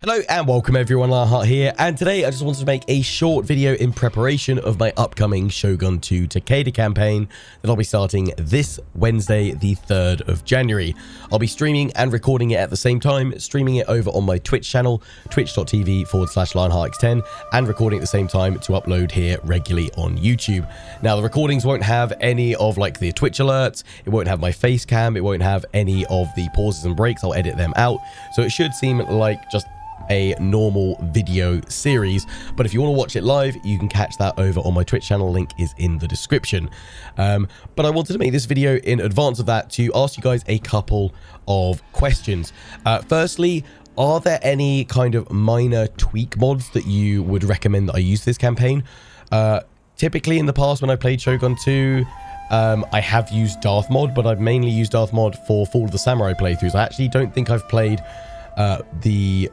Hello and welcome everyone, Lionheart here, and today I just wanted to make a short video in preparation of my upcoming Shogun 2 Takeda campaign that I'll be starting this Wednesday, the 3rd of January. I'll be streaming and recording it at the same time, streaming it over on my Twitch channel, twitch.tv/LionheartX10, and recording at the same time to upload here regularly on YouTube. Now, the recordings won't have any of like the Twitch alerts, it won't have my face cam, it won't have any of the pauses and breaks, I'll edit them out, so it should seem like just a normal video series. But if you want to watch it live, you can catch that over on my Twitch channel. Link is in the description. But I wanted to make this video in advance of that to ask you guys a couple of questions. Firstly, are there any kind of minor tweak mods that you would recommend that I use this campaign? Typically in the past when I played Shogun 2, I have used Darth mod, but I've mainly used Darth mod for Fall of the Samurai playthroughs. I actually don't think I've played the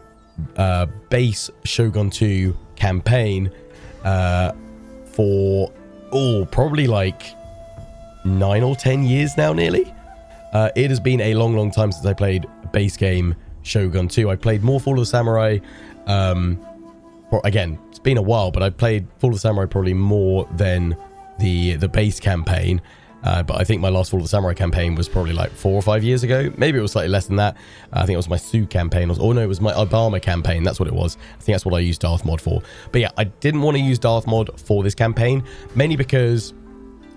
base Shogun 2 campaign for probably like 9 or 10 years now, nearly. It has been a long time since I played base game Shogun 2. I played more Fall of the Samurai. Again, it's been a while, but I played Fall of the Samurai probably more than the base campaign. But I think my last Fall of the Samurai campaign was probably like 4 or 5 years ago. Maybe it was slightly less than that. I think it was my Sue campaign. Oh no, it was my Obama campaign. That's what it was. I think that's what I used Darth mod for. But yeah, I didn't want to use Darth mod for this campaign, mainly because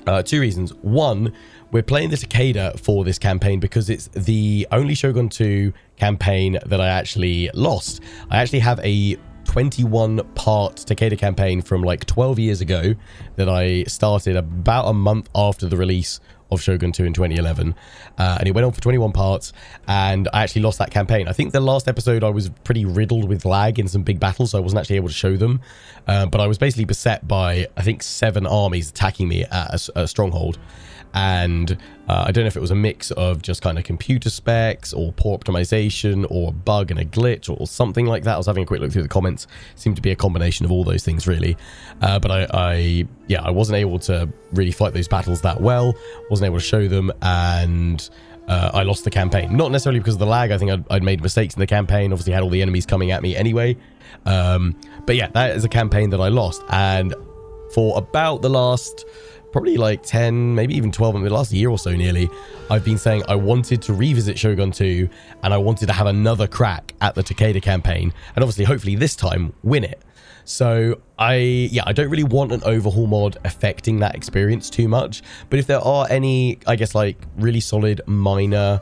2 reasons. One, we're playing the Takeda for this campaign because it's the only Shogun 2 campaign that I actually lost. I actually have a 21-part Takeda campaign from like 12 years ago that I started about a month after the release of Shogun 2 in 2011, and it went on for 21 parts, and I actually lost that campaign. I think the last episode I was pretty riddled with lag in some big battles, so I wasn't actually able to show them, but I was basically beset by, I think, 7 armies attacking me at a stronghold. And I don't know if it was a mix of just kind of computer specs or poor optimization or a bug and a glitch or something like that. I was having a quick look through the comments. It seemed to be a combination of all those things, really. But I wasn't able to really fight those battles that well. Wasn't able to show them, and I lost the campaign. Not necessarily because of the lag. I think I'd made mistakes in the campaign. Obviously, had all the enemies coming at me anyway. But yeah, that is a campaign that I lost. And for about the last probably like 10, maybe even 12, in the last year or so nearly, I've been saying I wanted to revisit Shogun 2 and I wanted to have another crack at the Takeda campaign and obviously hopefully this time win it. So I don't really want an overhaul mod affecting that experience too much, but if there are any, I guess, like really solid minor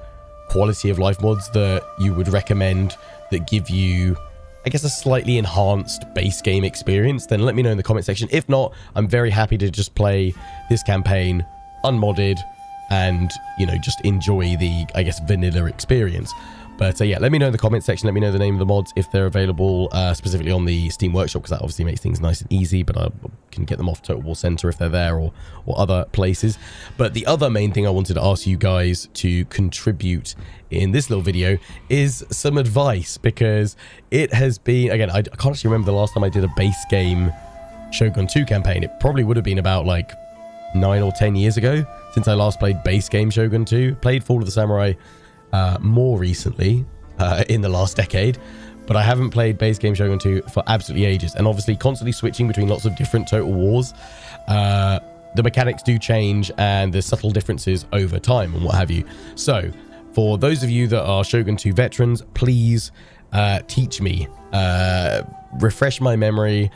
quality of life mods that you would recommend that give you, I guess, a slightly enhanced base game experience, then let me know in the comment section. If not, I'm very happy to just play this campaign unmodded and, you know, just enjoy the, I guess, vanilla experience. But yeah, let me know in the comment section. Let me know the name of the mods if they're available, specifically on the Steam Workshop, because that obviously makes things nice and easy, but I can get them off Total War Center if they're there, or other places. But the other main thing I wanted to ask you guys to contribute in this little video is some advice, because it has been, again, I can't actually remember the last time I did a base game Shogun 2 campaign. It probably would have been about like 9 or 10 years ago since I last played base game Shogun 2. Played Fall of the Samurai more recently in the last decade, but I haven't played base game Shogun 2 for absolutely ages, and obviously constantly switching between lots of different Total Wars. The mechanics do change and there's subtle differences over time and what have you. So for those of you that are Shogun 2 veterans, please teach me, refresh my memory,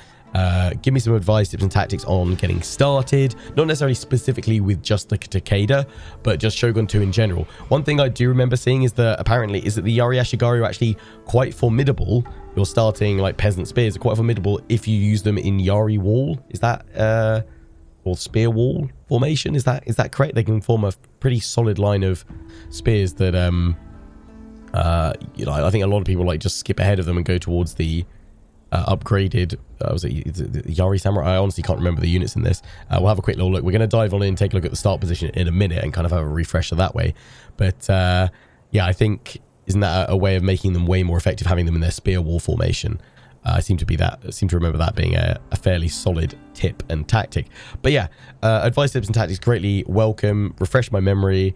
give me some advice, tips and tactics on getting started, not necessarily specifically with just the Takeda, but just Shogun 2 in general. One thing I do remember seeing is that apparently the Yari Ashigaru are actually quite formidable. Your starting like peasant spears are quite formidable if you use them in Yari wall. Is that or spear wall formation? Is that correct? They can form a pretty solid line of spears that you know, I think a lot of people like just skip ahead of them and go towards the upgraded was it the Yari Samurai? I honestly can't remember the units in this. We'll have a quick little look. We're going to dive on in, take a look at the start position in a minute and kind of have a refresher that way. But yeah, I think, isn't that a way of making them way more effective, having them in their spear wall formation? I seem to remember that being a fairly solid tip and tactic. But yeah, advice, tips and tactics greatly welcome. Refresh my memory,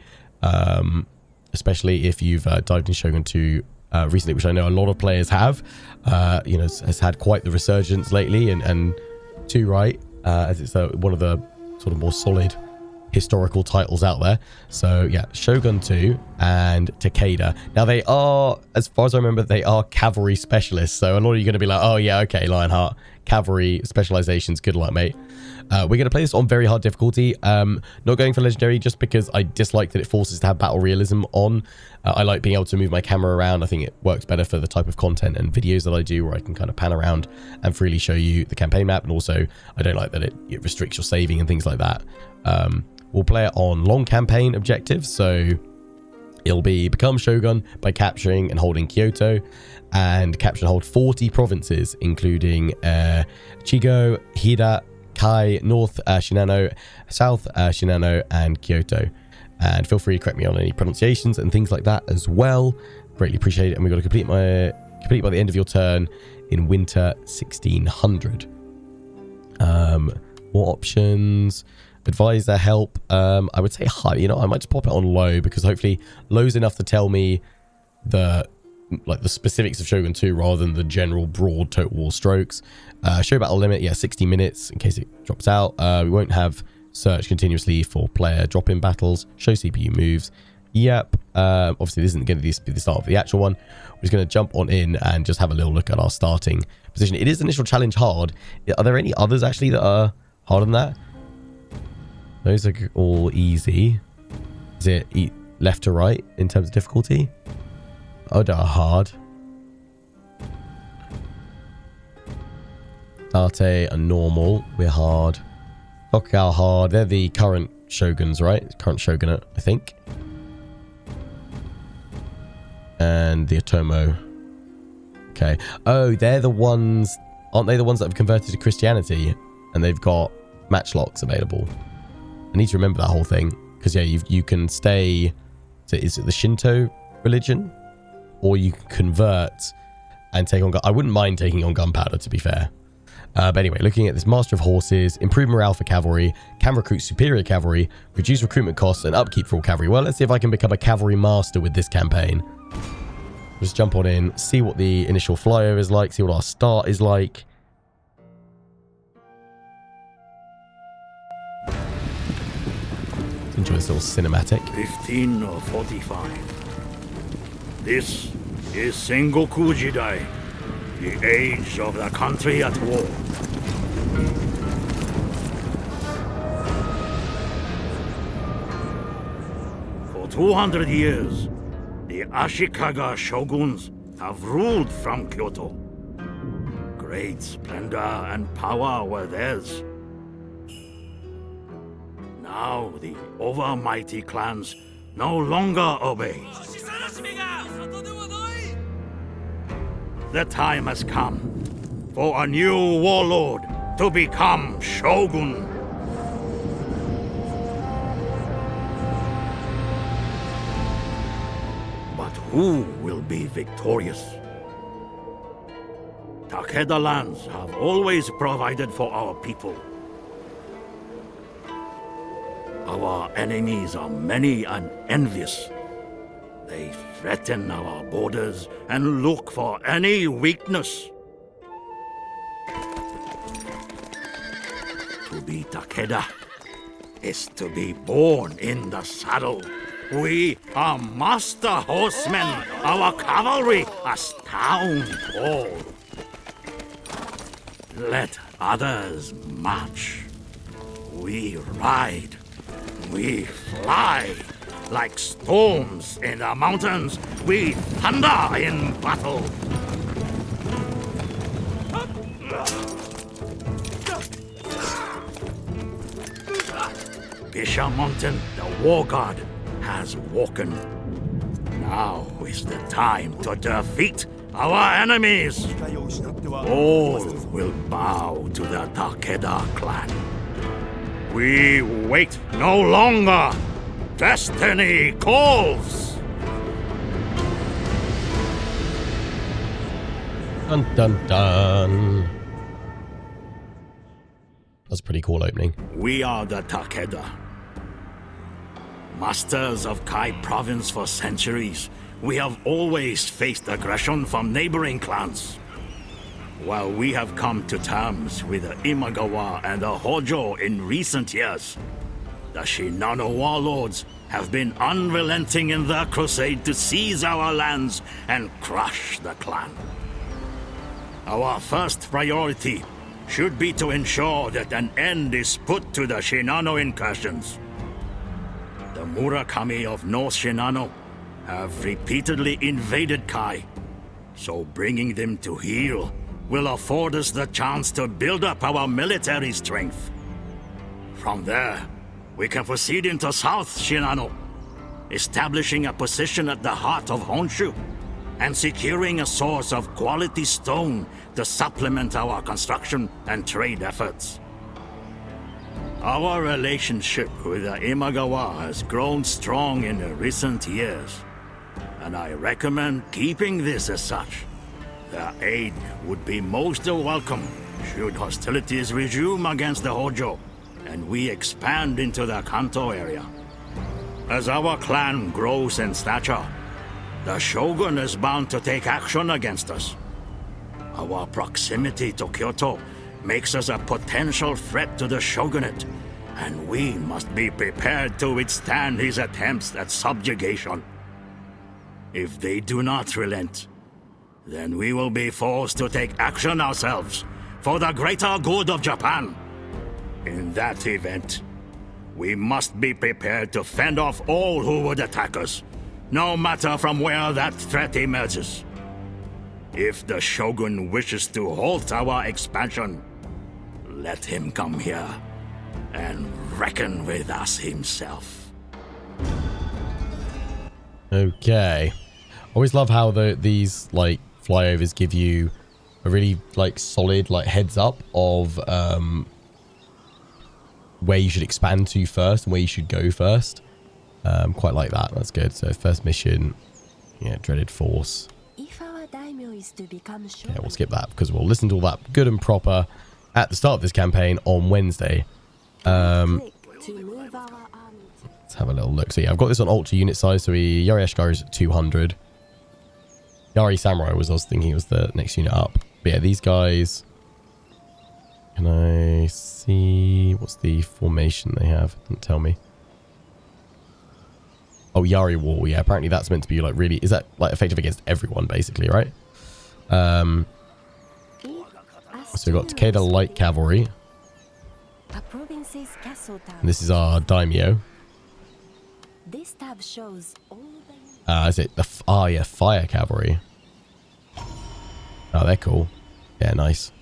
especially if you've dived in Shogun 2 recently, which I know a lot of players have. You know, has had quite the resurgence lately, and too right, as it's one of the sort of more solid historical titles out there. So yeah, Shogun 2 and Takeda. Now they are, as far as I remember, they are cavalry specialists. So a lot of you are going to be like, oh yeah, okay, Lionheart, cavalry specializations, good luck, mate. We're going to play this on very hard difficulty. Not going for legendary just because I dislike that it forces to have battle realism on. I like being able to move my camera around. I think it works better for the type of content and videos that I do, where I can kind of pan around and freely show you the campaign map. And also, I don't like that it restricts your saving and things like that. We'll play it on long campaign objectives. So it'll be become Shogun by capturing and holding Kyoto, and capture and hold 40 provinces, including Chigo, Hida, Kai, North Shinano, South Shinano, and Kyoto. And feel free to correct me on any pronunciations and things like that as well. Greatly appreciate it. And we've got to complete by the end of your turn in winter 1600. More options. Advisor help. I would say high. You know, I might just pop it on low, because hopefully low's enough to tell me the specifics of Shogun 2 rather than the general broad total war strokes. Show battle limit, yeah, 60 minutes in case it drops out. We won't have search continuously for player drop-in battles. Show CPU moves. Yep. Obviously, this isn't going to be the start of the actual one. We're just going to jump on in and just have a little look at our starting position. It is initial challenge hard. Are there any others actually that are harder than that? Those are all easy. Is it left to right in terms of difficulty? Oh, they are hard. Date are normal. We're hard. Tokugawa hard. They're the current shoguns, right? Current shogunate, I think. And the Otomo. Okay. Oh, they're the ones... Aren't they the ones that have converted to Christianity? And they've got matchlocks available. I need to remember that whole thing. Because, yeah, you can stay... So is it the Shinto religion? Or you can convert and take on... I wouldn't mind taking on gunpowder, to be fair. But anyway, looking at this Master of Horses, improve morale for cavalry, can recruit superior cavalry, reduce recruitment costs, and upkeep for all cavalry. Well, let's see if I can become a cavalry master with this campaign. Just jump on in, see what the initial flyover is like, see what our start is like. Let's enjoy this little cinematic. 1545. This is Sengoku Jidai. The age of the country at war. For 200 years, the Ashikaga shoguns have ruled from Kyoto. Great splendor and power were theirs. Now the overmighty clans no longer obey. The time has come for a new warlord to become Shogun. But who will be victorious? Takeda lands have always provided for our people. Our enemies are many and envious. They threaten our borders and look for any weakness. To be Takeda is to be born in the saddle. We are master horsemen. Our cavalry are stone tall. Let others march. We ride. We fly. Like storms in the mountains, we thunder in battle. Bishamonten, the war god, has woken. Now is the time to defeat our enemies. All will bow to the Takeda clan. We wait no longer. Destiny calls! Dun dun dun. That's a pretty cool opening. We are the Takeda. Masters of Kai province for centuries, we have always faced aggression from neighboring clans. While we have come to terms with the Imagawa and the Hojo in recent years, the Shinano warlords have been unrelenting in their crusade to seize our lands and crush the clan. Our first priority should be to ensure that an end is put to the Shinano incursions. The Murakami of North Shinano have repeatedly invaded Kai, so bringing them to heel will afford us the chance to build up our military strength. From there, we can proceed into South Shinano, establishing a position at the heart of Honshu, and securing a source of quality stone to supplement our construction and trade efforts. Our relationship with the Imagawa has grown strong in the recent years, and I recommend keeping this as such. Their aid would be most welcome should hostilities resume against the Hojo and we expand into the Kanto area. As our clan grows in stature, the Shogun is bound to take action against us. Our proximity to Kyoto makes us a potential threat to the Shogunate, and we must be prepared to withstand his attempts at subjugation. If they do not relent, then we will be forced to take action ourselves for the greater good of Japan. In that event, we must be prepared to fend off all who would attack us, no matter from where that threat emerges. If the Shogun wishes to halt our expansion, let him come here and reckon with us himself. Okay. I always love how these like flyovers give you a really like solid like heads up of where you should expand to first and where you should go first. Quite like that. That's good. So first mission, yeah, dreaded force. Yeah, we'll skip that because we'll listen to all that good and proper at the start of this campaign on Wednesday. Let's have a little look. So yeah, I've got this on ultra unit size. So Yari Ashgar is 200. Yari Samurai I was thinking was the next unit up. But yeah, these guys. Can I see what's the formation they have? Didn't tell me. Oh, Yari Wall. Yeah, apparently that's meant to be like really. Is that like effective against everyone basically, right? So we've got Takeda Light Cavalry. And this is our daimyo. This tab shows all Is it the yeah, fire cavalry? Oh, they're cool. Yeah, nice.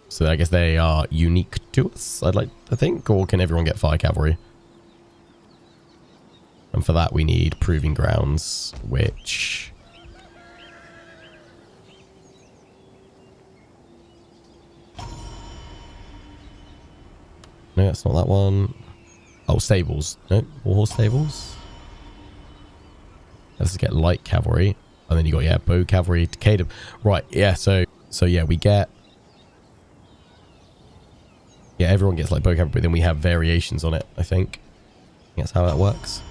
So I guess they are unique to us, I'd like to think, or can everyone get fire cavalry? And for that we need proving grounds, which no, that's not that one. Oh, stables. No, warhorse stables. Let's get light cavalry. And then you got, yeah, bow cavalry, Takeda. Right, yeah, so yeah, we get... Yeah, everyone gets like bow cavalry, but then we have variations on it, I think. That's how that works.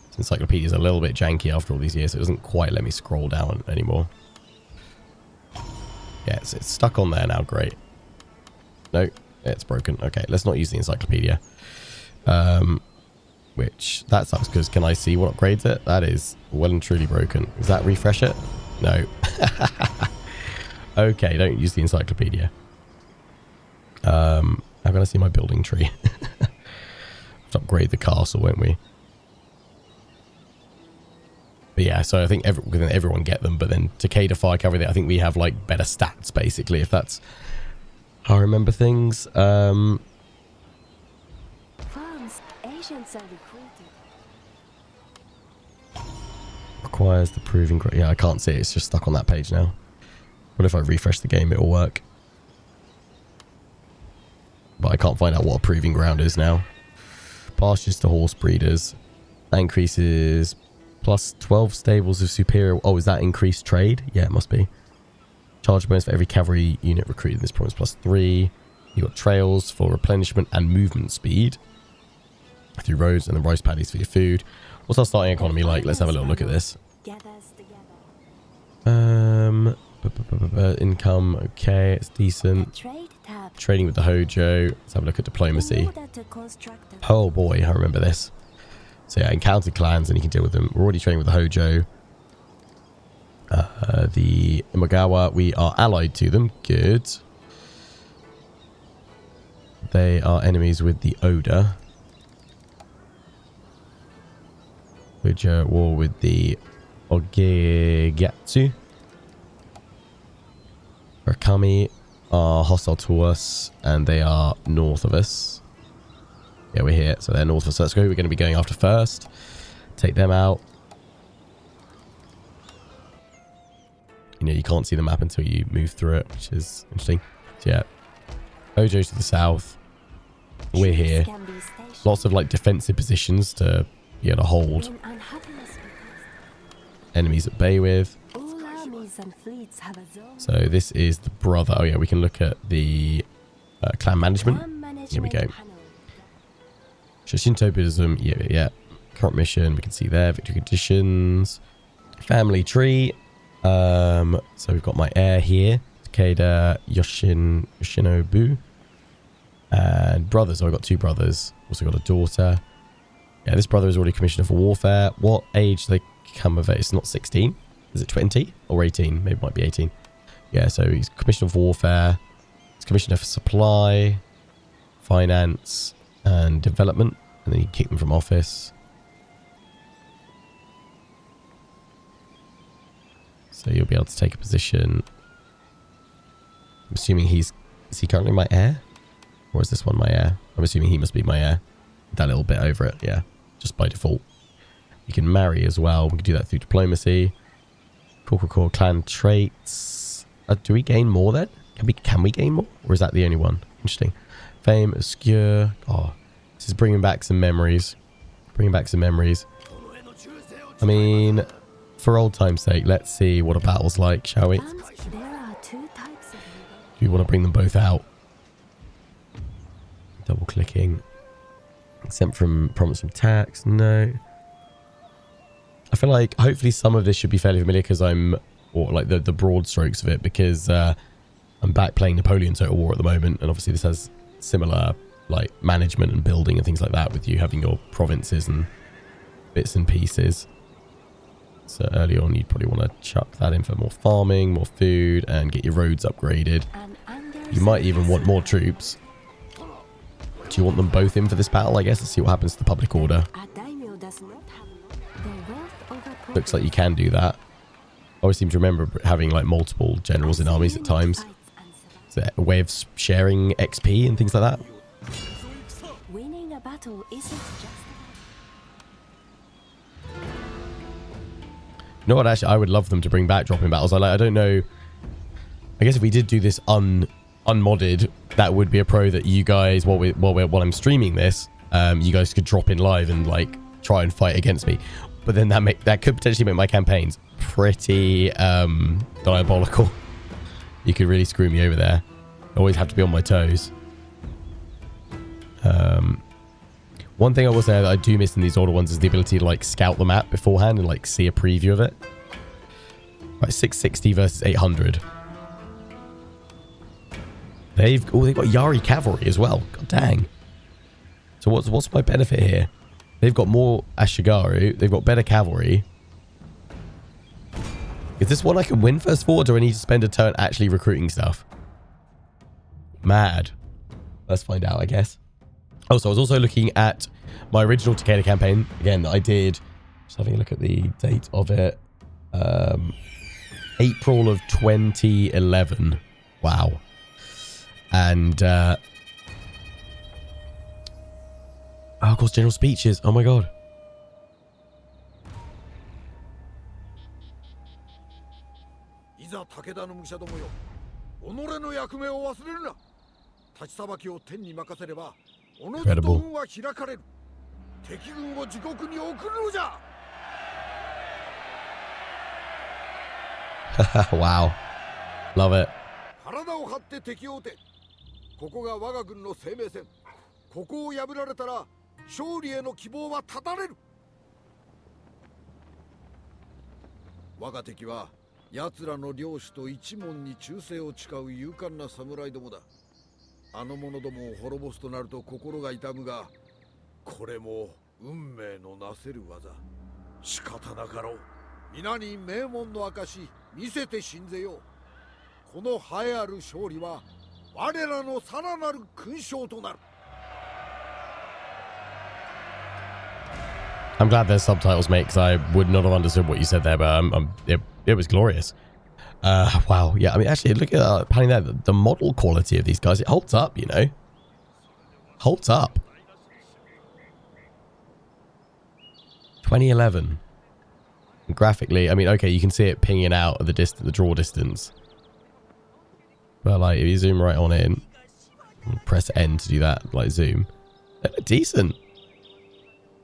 This encyclopedia is a little bit janky after all these years, so it doesn't quite let me scroll down anymore. Yeah, it's stuck on there now, great. No, it's broken. Okay, let's not use the encyclopedia. Which, that sucks, because can I see what upgrades it? That is well and truly broken. Does that refresh it? No. Okay, don't use the encyclopedia. How can I see my building tree? Let's upgrade the castle, won't we? But yeah, so I think everyone get them, but then Takeda Fire Cavalry, I think we have like better stats, basically, if that's how I remember things. farms, agents are recruited. Requires the proving ground. Yeah, I can't see it. It's just stuck on that page now. What if I refresh the game? It'll work. But I can't find out what a proving ground is now. Pastures to horse breeders. That increases plus 12 stables of superior. Oh, is that increased trade? Yeah, it must be. Charge bonus for every cavalry unit recruited in this province plus 3. You got trails for replenishment and movement speed. through roads, and then rice paddies for your food. What's our starting economy like? Let's have a little look at this. Income, okay, it's decent. Trading with the Hojo. Let's have a look at diplomacy. Oh boy, I remember this. So yeah, encountered clans and you can deal with them. We're already trading with the Hojo. The Imagawa, we are allied to them. Good. They are enemies with the Oda. Which are at war with the Ogegatsu. Rakami are hostile to us, and they are north of us. Yeah, we're here, so they're north of us. So let's go. We're going to be going after first. Take them out. You know, you can't see the map until you move through it, which is interesting. So yeah, Hojo's to the south. We're here. Lots of like defensive positions to be able to hold enemies at bay with. So this is the brother. Oh yeah, we can look at the clan management. Here we go. Shinto Buddhism. Yeah. Current mission. We can see there. Victory conditions. Family tree. So we've got my heir here. Takeda Yoshinobu. And brothers. So I've got 2 brothers. Also got a daughter. Yeah, this brother is already commissioner for warfare. What age do they come of age? It's not 16. Is it 20 or 18? Maybe it might be 18. Yeah, so he's commissioner for warfare. He's commissioner for supply, finance, and development. And then you kick them from office. So you'll be able to take a position. I'm assuming is he currently my heir? Or is this one my heir? I'm assuming he must be my heir. That little bit over it, yeah. Just by default. You can marry as well. We can do that through diplomacy. Cool. Clan traits. Do we gain more then? Can we gain more? Or is that the only one? Interesting. Fame, obscure. Oh, this is bringing back some memories. I mean, for old time's sake, let's see what a battle's like, shall we? Do we want to bring them both out? Double clicking. Exempt from promise from tax. No. I feel like hopefully some of this should be fairly familiar because or like the broad strokes of it, because I'm back playing Napoleon Total War at the moment, and obviously this has similar like management and building and things like that, with you having your provinces and bits and pieces. So early on you'd probably want to chuck that in for more farming, more food, and get your roads upgraded. You might even want more troops. Do you want them both in for this battle? I guess let's see what happens to the public order. Looks like you can do that. I always seem to remember having like multiple generals in armies at times. Is there a way of sharing XP and things like that? Winning a battle isn't just You know what, actually I would love them to bring back dropping battles. I don't know. I guess if we did do this unmodded, that would be a pro that you guys, while I'm streaming this, you guys could drop in live and like try and fight against me. But then that could potentially make my campaigns pretty diabolical. You could really screw me over there. I always have to be on my toes. One thing I will say that I do miss in these older ones is the ability to like scout the map beforehand and like see a preview of it. Right, 660 versus 800. They've got Yari cavalry as well. God dang. So what's my benefit here? They've got more Ashigaru. They've got better cavalry. Is this one I can win first for, or do I need to spend a turn actually recruiting stuff? Mad. Let's find out, I guess. Oh, so I was also looking at my original Takeda campaign. Again, that I did. Just having a look at the date of it. April of 2011. Wow. And, oh, of course, general speeches. Oh my god. Incredible. Wow. Love it. 勝利への希望は絶たれる。我が敵は奴らの領主と一門に忠誠を誓う勇敢な侍どもだ。あの者どもを滅ぼすとなると心が痛むが、これも運命のなせる技。仕方なかろう。皆に名門の証見せて信ぜよう。この栄えある勝利は我らのさらなる勲章となる。I'm glad there's subtitles, mate, because I would not have understood what you said there, but it was glorious. Wow, yeah, I mean, actually, look at that panning there. The model quality of these guys, it holds up, you know. Holds up. 2011. Graphically, I mean, okay, you can see it pinging out at the draw distance. But, like, if you zoom right on in, press N to do that, like, zoom. They look decent.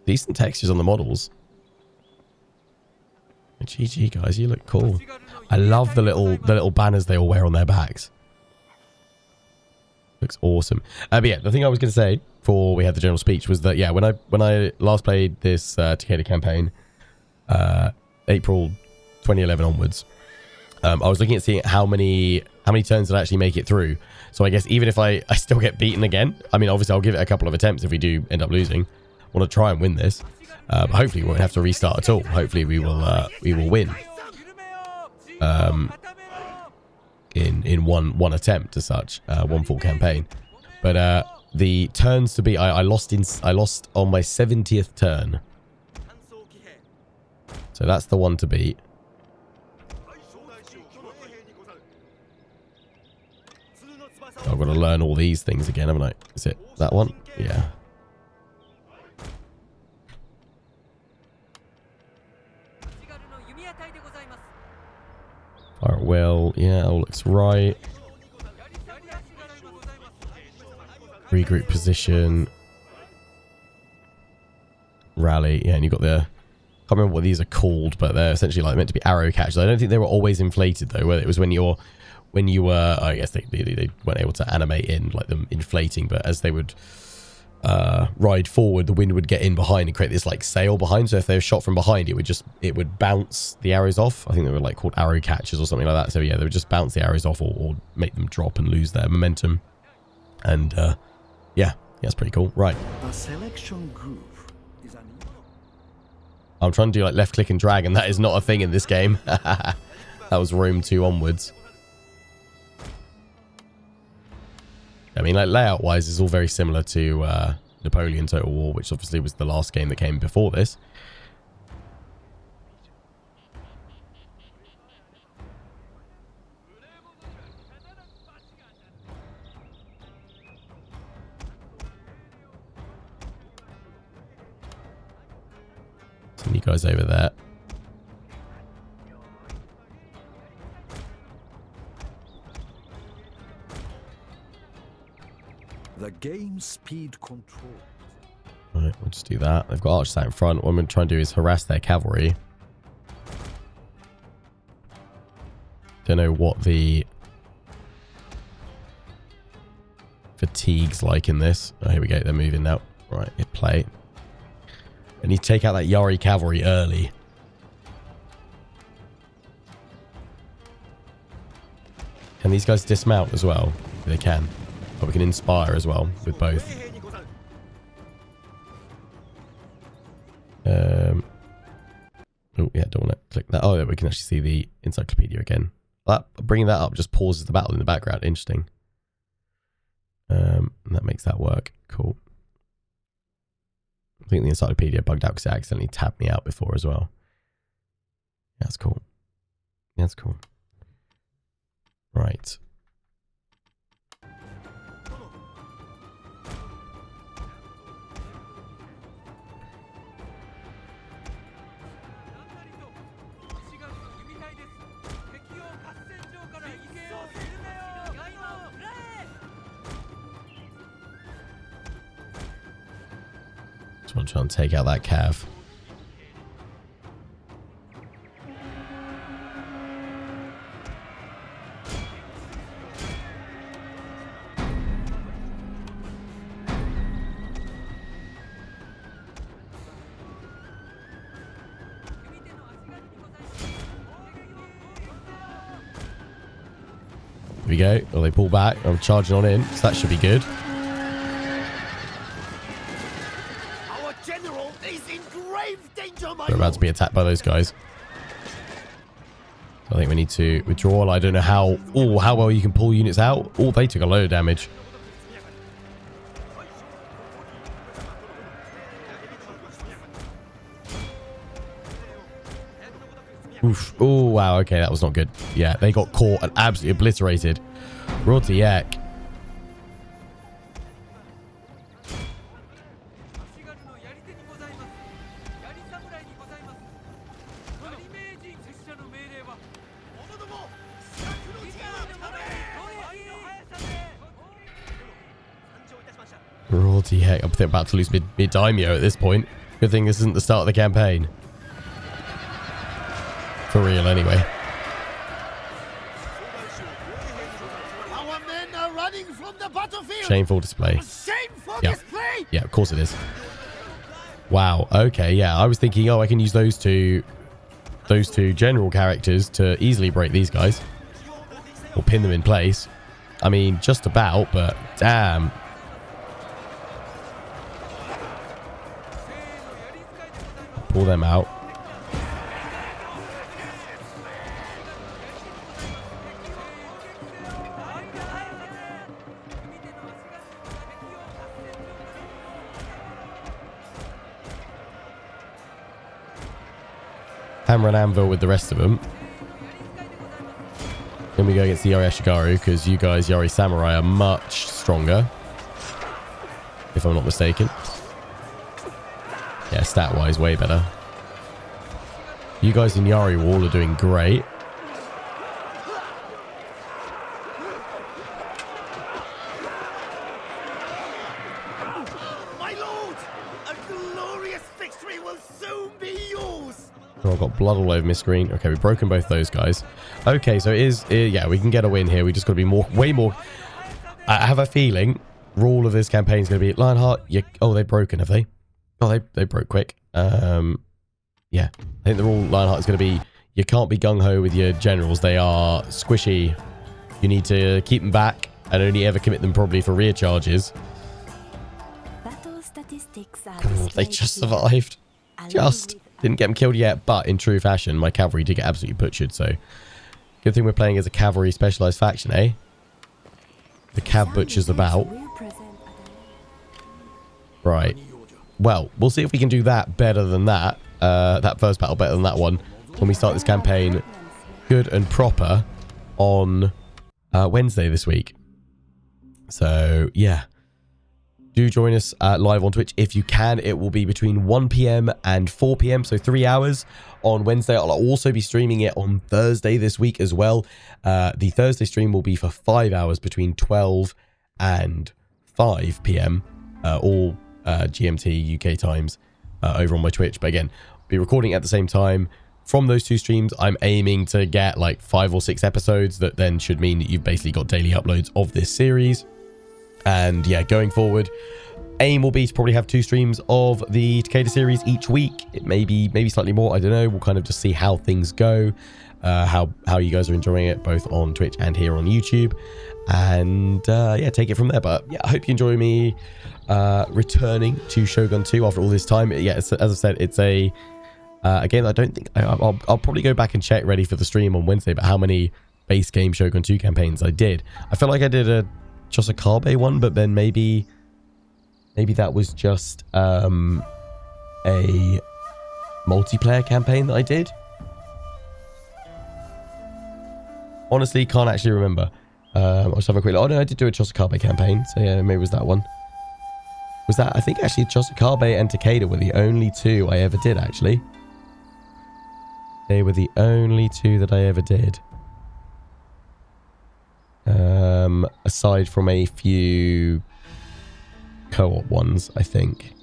Decent textures on the models. GG, guys, you look cool. I love the little banners they all wear on their backs. Looks awesome. But yeah, the thing I was going to say before we had the general speech was that, yeah, when I last played this Takeda campaign, April 2011 onwards, I was looking at seeing how many turns did I actually make it through. So I guess even if I still get beaten again, I mean, obviously I'll give it a couple of attempts if we do end up losing. I want to try and win this, but hopefully we won't have to restart at all. Hopefully we will win in one attempt as such, one full campaign. But the turns to beat, I lost on my 70th turn, so that's the one to beat. I've got to learn all these things again, haven't I? Is it that one? Yeah. Fire at will. Yeah, all looks right. Regroup position. Rally. Yeah, and you've got the... I can't remember what these are called, but they're essentially like meant to be arrow catchers. I don't think they were always inflated, though. Whether it was when you were... I guess they weren't able to animate in, like them inflating, but as they would... ride forward, the wind would get in behind and create this like sail behind, so if they were shot from behind, it would bounce the arrows off. I think they were like called arrow catchers or something like that. So yeah, they would just bounce the arrows off or make them drop and lose their momentum. And yeah, that's pretty cool. Right, A selection group is an... I'm trying to do like left click and drag, and that is not a thing in this game. That was Rome 2 onwards. I mean, like, layout-wise, it's all very similar to Napoleon Total War, which obviously was the last game that came before this. Send you guys over there. The game speed control. Right, we'll just do that. They've got archers out in front. What I'm going to try and do is harass their cavalry. Don't know what the fatigue's like in this. Oh, here we go. They're moving now. Right, hit play. I need to take out that Yari cavalry early. Can these guys dismount as well? They can. But we can inspire as well with both. Oh yeah, don't want to click that. Oh yeah, we can actually see the encyclopedia again. Bringing that up just pauses the battle in the background. Interesting. And that makes that work. Cool. I think the encyclopedia bugged out because it accidentally tabbed me out before as well. That's cool. That's cool. Right. Just want to try and take out that cav. Here we go. Well, they pull back. I'm charging on in, so that should be good. Our general is in grave danger, my We're about to be attacked by those guys. So I think we need to withdraw. I don't know how well you can pull units out. Oh, they took a load of damage. Oof. Oh, wow. Okay, that was not good. Yeah, they got caught and absolutely obliterated. Royalty Yak. Royalty Heck. I'm about to lose mid daimyo at this point. Good thing this isn't the start of the campaign. For real, anyway. Our men are running from the battlefield. Shameful display. Shameful Yeah. display. Yeah, of course it is. Wow. Okay, yeah. I was thinking, oh, I can use those two general characters to easily break these guys. Or pin them in place. I mean, just about, but damn. Pull them out. Hammer and anvil with the rest of them. Then we go against the Yari Ashigaru, because you guys, Yari Samurai, are much stronger. If I'm not mistaken. Yeah, stat-wise, way better. You guys in Yari Wall are doing great. My lord, a glorious victory will soon be yours. Oh, I've got blood all over my screen. Okay, we've broken both those guys. Okay, so yeah, we can get a win here. We just got to be way more. I have a feeling rule of this campaign is going to be Lionheart. Oh, they've broken, have they? Oh, they broke quick. Yeah, I think the rule Lionheart is going to be you can't be gung-ho with your generals. They are squishy. You need to keep them back and only ever commit them probably for rear charges. Battle statistics are Oh, they displayed just here, survived. along Just with didn't get them killed yet, but in true fashion, my cavalry did get absolutely butchered. So good thing we're playing as a cavalry specialized faction, eh? The cav butchers about. will present Right. Well, we'll see if we can do that better than that. That first battle better than that one when we start this campaign good and proper on Wednesday this week. So, yeah. Do join us live on Twitch if you can. It will be between 1 p.m. and 4 p.m. So 3 hours on Wednesday. I'll also be streaming it on Thursday this week as well. The Thursday stream will be for 5 hours between 12 and 5 p.m. All GMT UK times over on my Twitch. But again, I'll be recording at the same time. From those two streams, I'm aiming to get like 5 or 6 episodes that then should mean that you've basically got daily uploads of this series. And yeah, going forward, aim will be to probably have 2 streams of the Takeda series each week. It may be maybe slightly more. I don't know. We'll kind of just see how things go, how you guys are enjoying it, both on Twitch and here on YouTube. And yeah, take it from there. But yeah, I hope you enjoy me returning to Shogun 2 after all this time. Yeah, as I said, it's a game that I don't think I'll probably go back and check ready for the stream on Wednesday. But how many base game Shogun 2 campaigns I did? I feel like I did a Chosakabe one, but then maybe that was just a multiplayer campaign that I did. Honestly, can't actually remember. I'll just have a quick look. Oh no, I did do a Chosakabe campaign, so yeah, maybe it was that one. Was that? I think actually Chosakabe and Takeda were the only 2 I ever did, actually. They were the only 2 that I ever did. Aside from a few co-op ones, I think.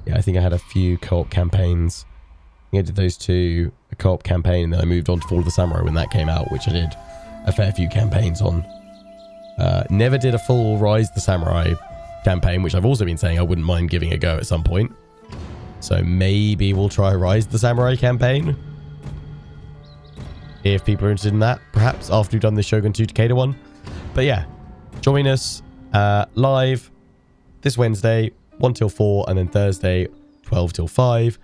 Yeah, I think I had a few co-op campaigns. I think I did those 2, a co-op campaign, and then I moved on to Fall of the Samurai when that came out, which I did a fair few campaigns on. Never did a full Rise the Samurai campaign, which I've also been saying I wouldn't mind giving a go at some point. So maybe we'll try Rise the Samurai campaign. if people are interested in that, perhaps after we've done the Shogun 2 Takeda one. But yeah, join us live this Wednesday, 1 till 4, and then Thursday, 12 till 5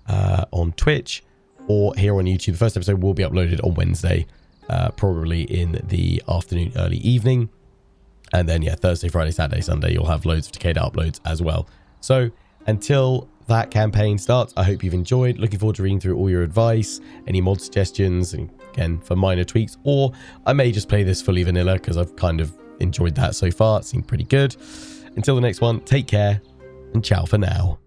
on Twitch or here on YouTube. The first episode will be uploaded on Wednesday, probably in the afternoon, early evening. And then, yeah, Thursday, Friday, Saturday, Sunday, you'll have loads of Takeda uploads as well. So until that campaign starts, I hope you've enjoyed. Looking forward to reading through all your advice, any mod suggestions, and again, for minor tweaks. Or I may just play this fully vanilla because I've kind of enjoyed that so far. It seemed pretty good. Until the next one, take care and ciao for now.